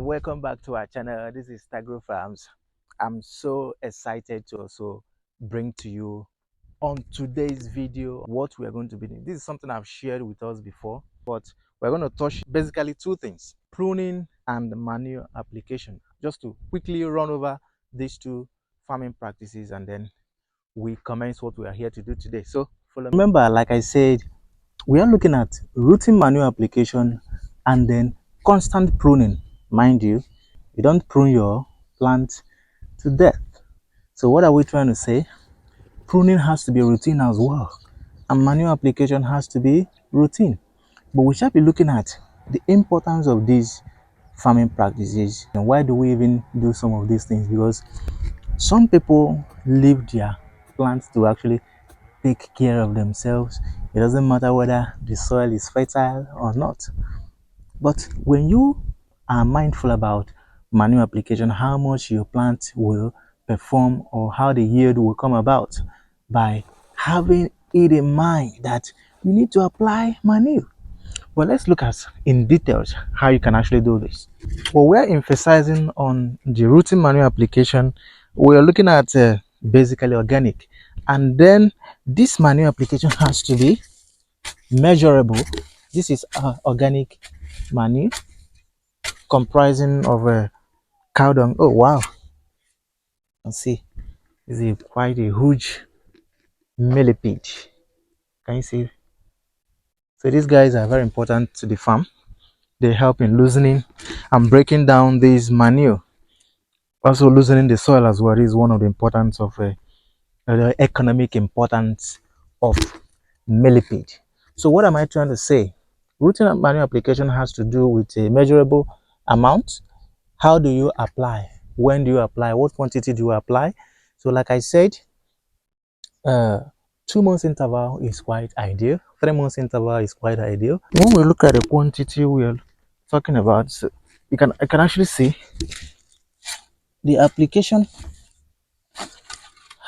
welcome back to our channel. This is Tagro Farms. I'm so excited to also bring to you on today's video what we are going to be doing. This is something I've shared with us before, but we're going to touch basically two things: pruning and manure application. Just to quickly run over these two farming practices, and then we commence what we are here to do today. So follow me. Remember, like I said, we are looking at routine manure application and then constant pruning. Mind you, you don't prune your plant to death. So what are we trying to say? Pruning has to be routine as well, and manure application has to be routine. But we shall be looking at the importance of these farming practices and why do we even do some of these things, because some people leave their plants to actually take care of themselves. It doesn't matter whether the soil is fertile or not. But when you are mindful about manure application, how much your plant will perform or how the yield will come about by having it in mind that you need to apply manure. Well, let's look at in details how you can actually do this. Well, we're emphasizing on the routine manure application. We're looking at basically organic, and then this manure application has to be measurable. This is organic manure comprising of cow dung. Oh wow, you can see this is quite a huge millipede. Can you see? So these guys are very important to the farm. They help in loosening and breaking down this manure. Also loosening the soil as well is one of the importance of the economic importance of millipede. So what am I trying to say? Routine manure application has to do with a measurable amount. How do you apply? When do you apply? What quantity do you apply? So like I said, 2 months interval is quite ideal. 3 months interval is quite ideal. When we look at the quantity we are talking about, so I can actually see the application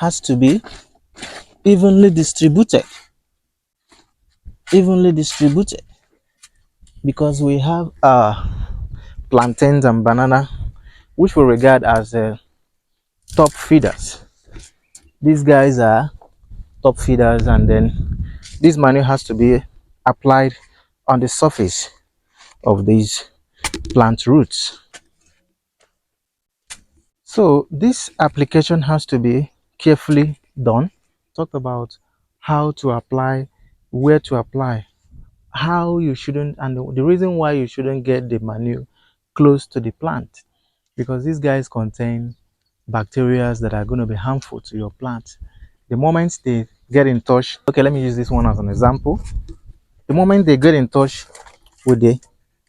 has to be evenly distributed. Because we have plantains and banana, which we regard as top feeders. These guys are top feeders, and then this manure has to be applied on the surface of these plant roots. So this application has to be carefully done. Talk about how to apply, where to apply, how you shouldn't, and the reason why you shouldn't get the manure close to the plant, because these guys contain bacteria that are going to be harmful to your plant. The moment they get in touch, okay, let me use this one as an example. The moment they get in touch with the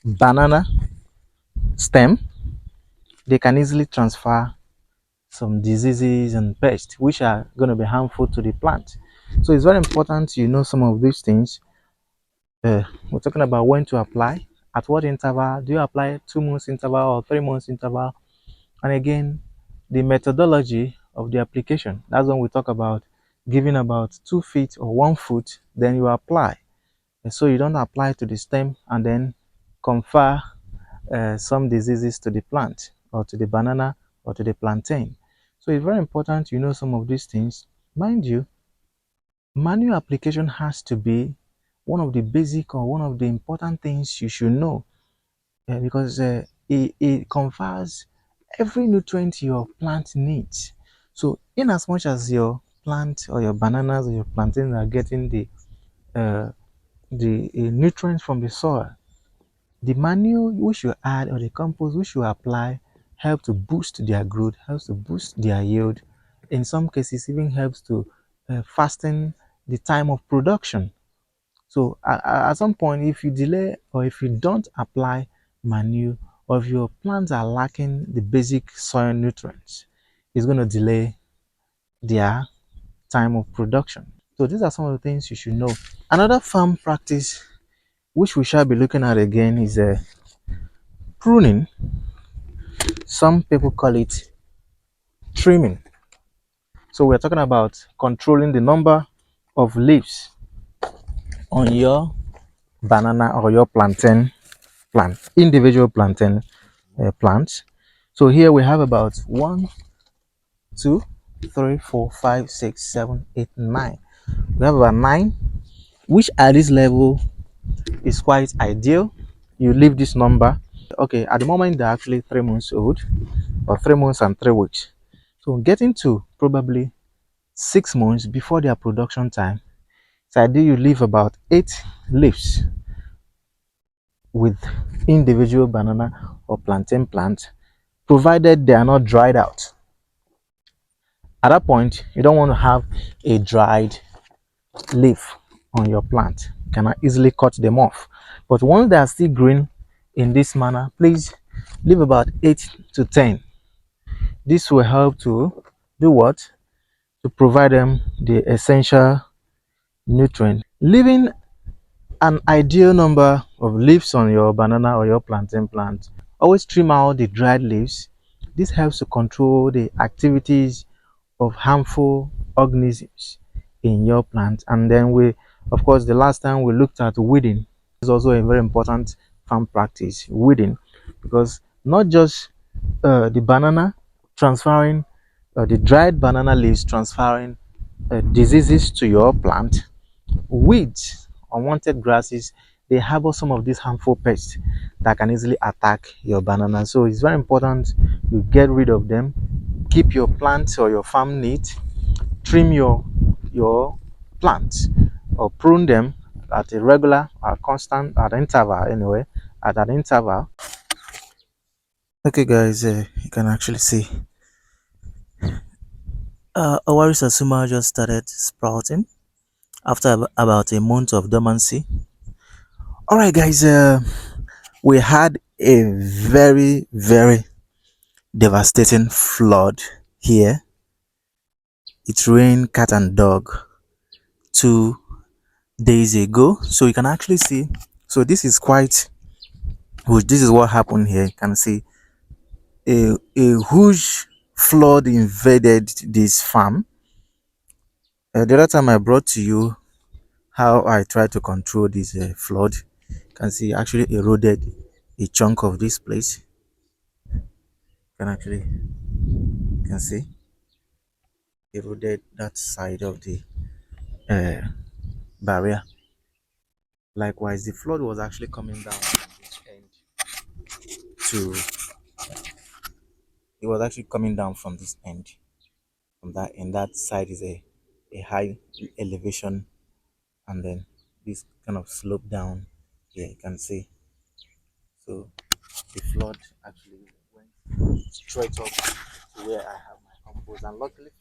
banana stem, they can easily transfer some diseases and pests which are going to be harmful to the plant. So it's very important you know some of these things. We're talking about when to apply, at what interval. Do you apply 2 months interval or 3 months interval? And again, the methodology of the application. That's when we talk about giving about 2 feet or 1 foot, then you apply. And so you don't apply to the stem and then confer some diseases to the plant or to the banana or to the plantain. So it's very important you know some of these things. Mind you, manure application has to be one of the basic or one of the important things you should know, because it confers every nutrient your plant needs. So in as much as your plant or your bananas or your plantains are getting the nutrients from the soil, the manure which you add or the compost which you apply help to boost their growth, helps to boost their yield. In some cases, even helps to fasten the time of production. So at some point, if you delay or if you don't apply manure, or if your plants are lacking the basic soil nutrients, it's going to delay their time of production. So these are some of the things you should know. Another farm practice which we shall be looking at again is pruning. Some people call it trimming. So we're talking about controlling the number of leaves on your banana or your plantain plant, individual plantain plants. So here we have about 1, 2, 3, 4, 5, 6, 7, 8, 9. We have about 9, which at this level is quite ideal. You leave this number. Okay, at the moment they're actually 3 months old, or 3 months and 3 weeks. So getting to probably 6 months before their production time, so ideal you leave about 8 leaves with individual banana or plantain plant, provided they are not dried out. At that point, you don't want to have a dried leaf on your plant. You cannot easily cut them off. But once they are still green in this manner, please leave about 8 to 10. This will help to do what? To provide them the essential nutrient. Leaving an ideal number of leaves on your banana or your plantain plant. Always trim out the dried leaves. This helps to control the activities of harmful organisms in your plant. And then of course, the last time we looked at weeding. Is also a very important farm practice, weeding, because not just the banana transferring, the dried banana leaves transferring diseases to your plant. Weeds, unwanted grasses, they harbor some of these harmful pests that can easily attack your banana. So it's very important you get rid of them. Keep your plants or your farm neat. Trim your plants or prune them at a regular, constant, at interval anyway, at an interval. Okay, guys, you can actually see our Sasuma just started sprouting after about a month of dormancy. All right, guys, we had a very devastating flood here. It rained cat and dog 2 days ago, so you can actually see. So this is quite huge. This is what happened here. You can see a huge flood invaded this farm. The other time I brought to you how I tried to control this flood. You can see actually eroded a chunk of this place. You can see eroded that side of the uh, barrier. Likewise, the flood was actually coming down from this end to. It was actually coming down from this end. From that end, that side is a high elevation, and then this kind of slope down here. You can see. So the flood actually went straight up to where I have my compost, and luckily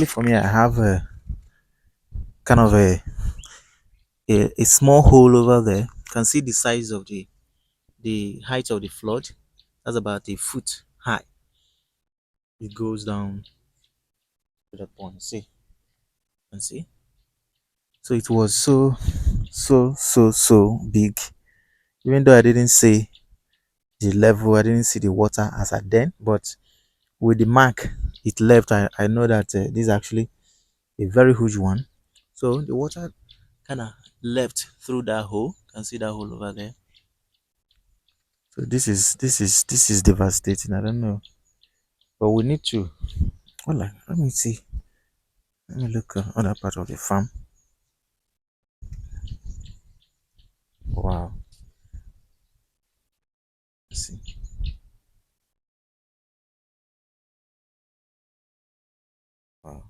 for me, I have a kind of a small hole over there. You can see the size of the height of the flood. That's about a foot high. It goes down to the point. See, you can see. So it was so big. Even though I didn't see the level, I didn't see the water as at then, but with the mark it left, I know that this is actually a very huge one. So the water kind of left through that hole. You can see that hole over there. So this is devastating. I don't know, but we need to. Well, let me see. Let me look at other part of the farm. Wow. Let's see. Wow.